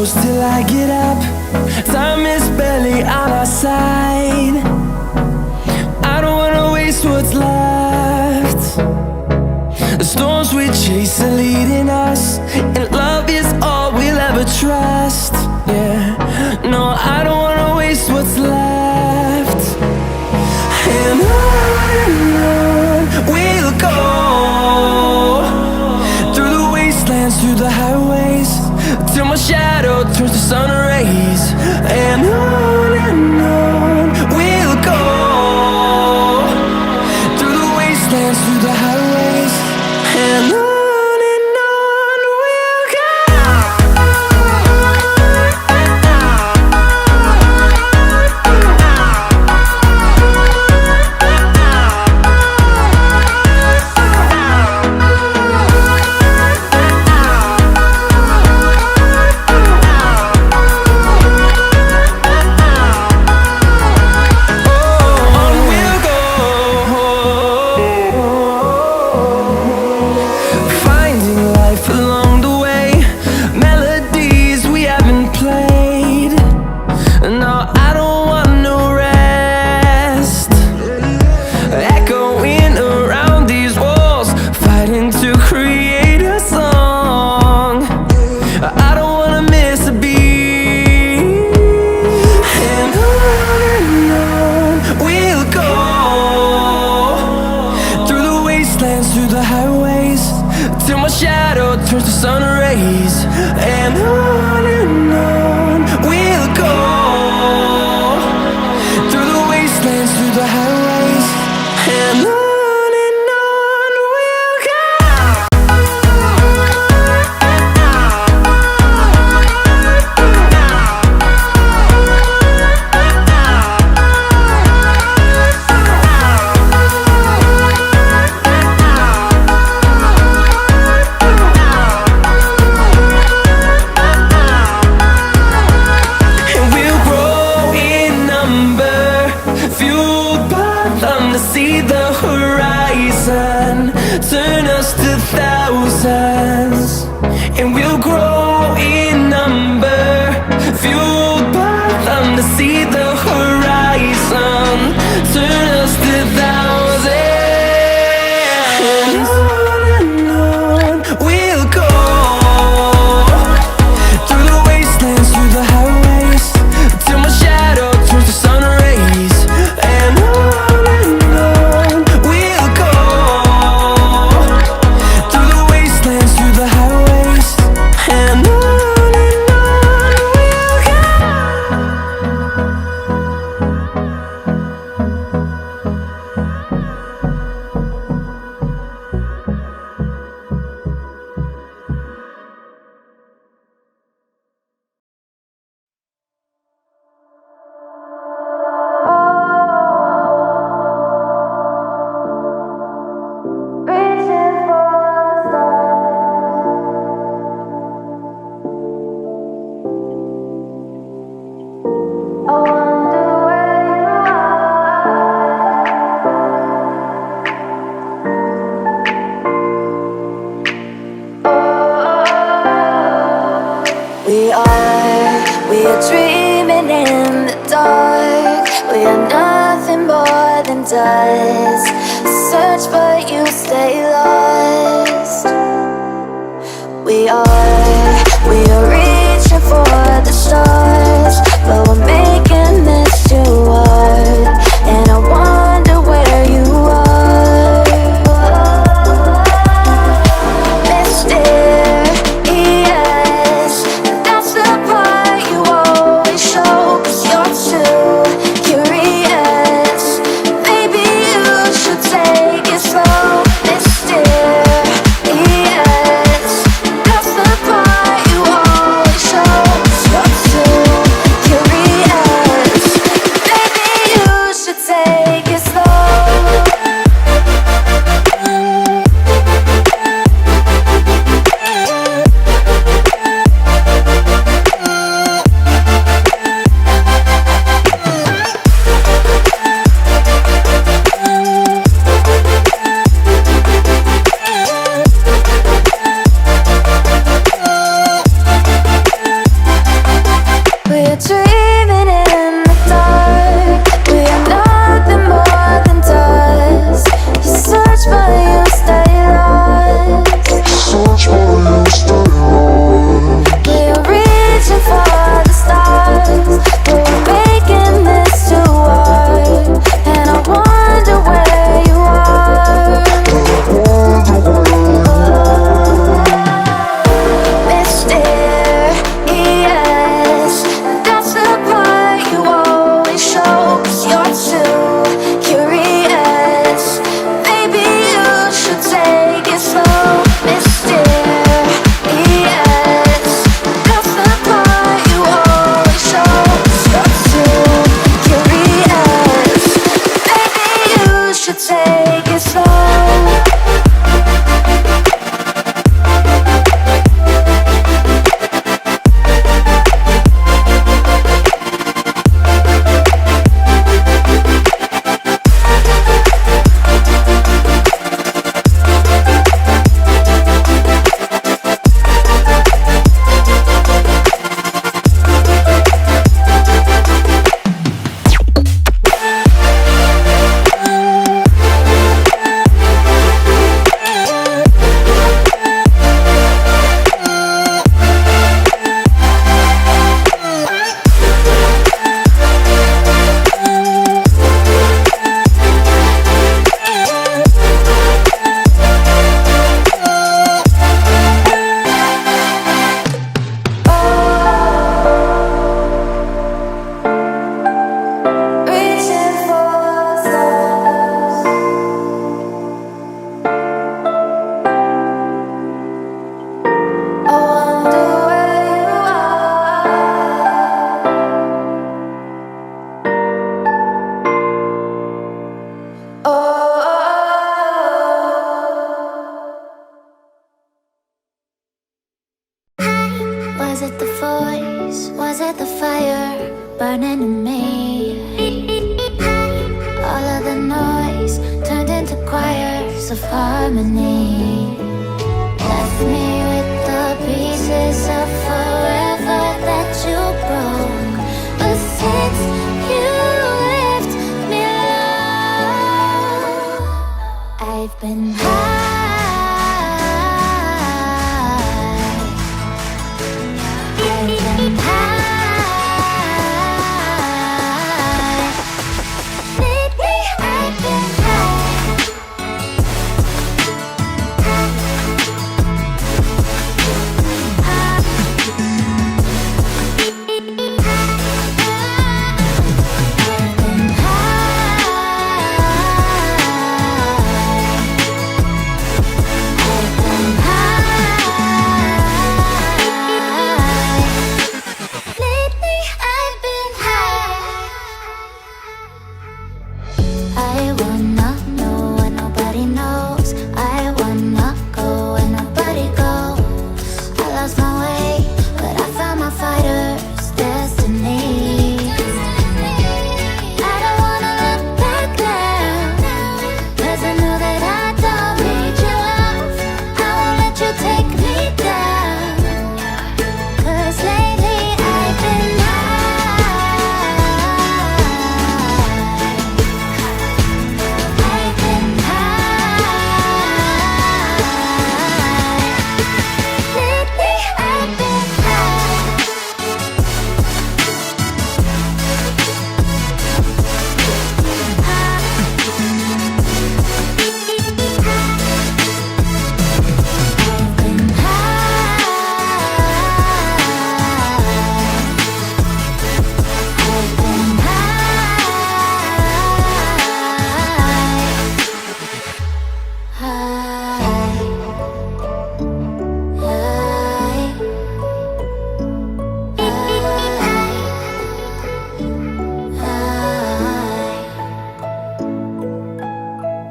close till I get up. Time is barely on our side. I don't wanna waste what's left. The storms we chase are leading us, and love is all we'll ever trust. Yeah, no, I don't wanna waste what's left. And on we'll go, through the wastelands, through the highways, till my shadow turns to sun rays. And on we'll go, through the wastelands, through the highways, and on we'll go. Through the highways, till my shadow turns to sun rays. And on we'll go, through the wastelands, through the highways, and on we'll go. See the horizon, turn us to thousands, and we'll grow in number, fueled by them to see the horizon, turn us to thousands, and on we'll go, through the wastelands, through the highways, till my shadow turns to sun rays. And we are dreaming in the dark. We are nothing more than dust. Search but you stay lost. We are reaching for the stars, but we're making this too hard. And I wonder where you are, mysterious. That's the part you always show, 'cause you're too curious. Maybe you should take it slow, mysterious. That's the part you always show, 'cause you're too me. All of the noise turned into choirs of harmony. Left me with the pieces of forever that you broke. But since you left me alone, I've been high. I've been high.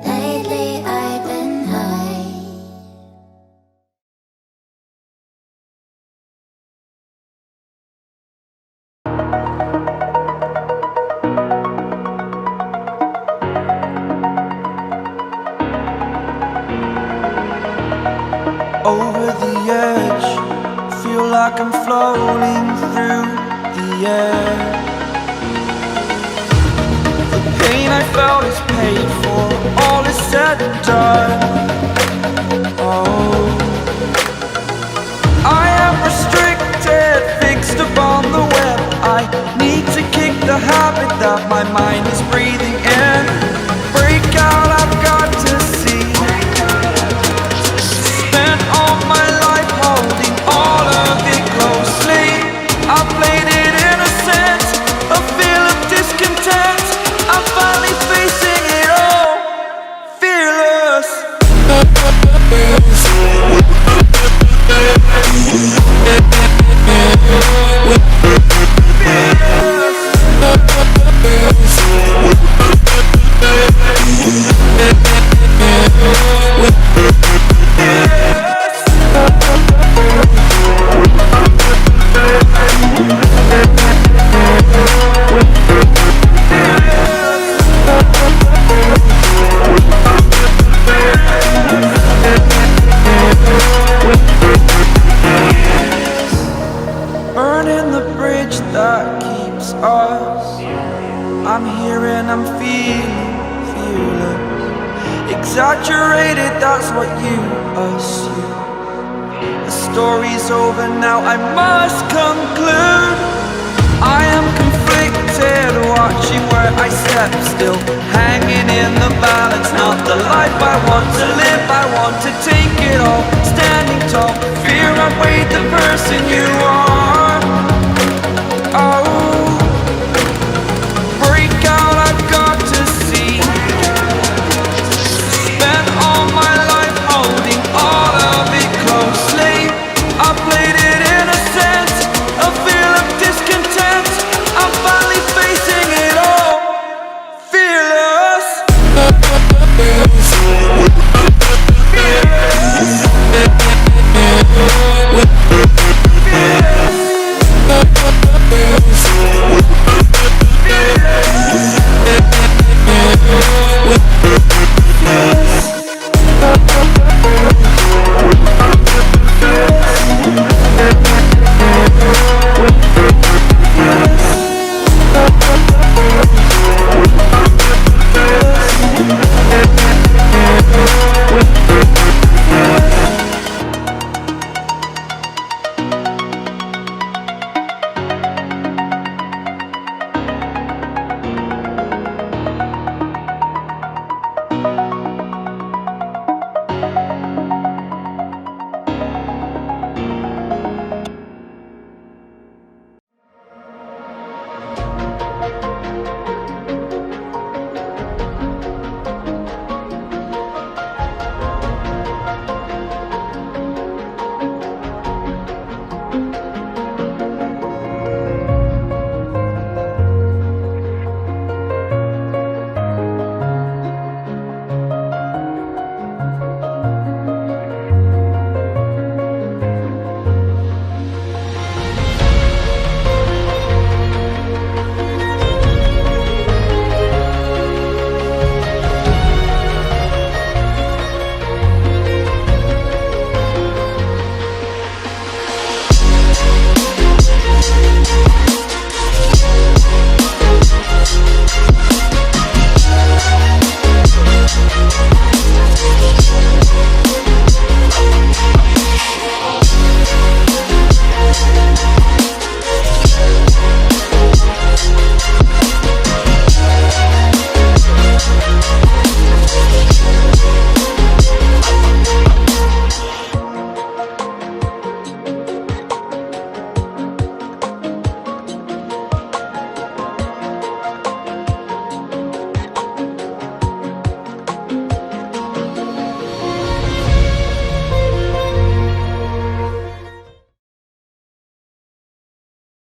Lately I've been over the edge, feel like I'm floating through the air. The pain I felt is paid for, all is said and done. Oh, I am restricted, fixed upon the web. I need to kick the habit that my mind is breathing in. Break out, I've got to see. All my life holding all of it closely. I played it innocent, a feel of discontent. I'm finally facing it all, fearless. Burning the bridge that keeps us. I'm here and I'm feeling fearless. Exaggerated, that's what you assume. The story's over now, I must conclude. I am conflicted, watching where I step still, hanging in the balance, not the life I want to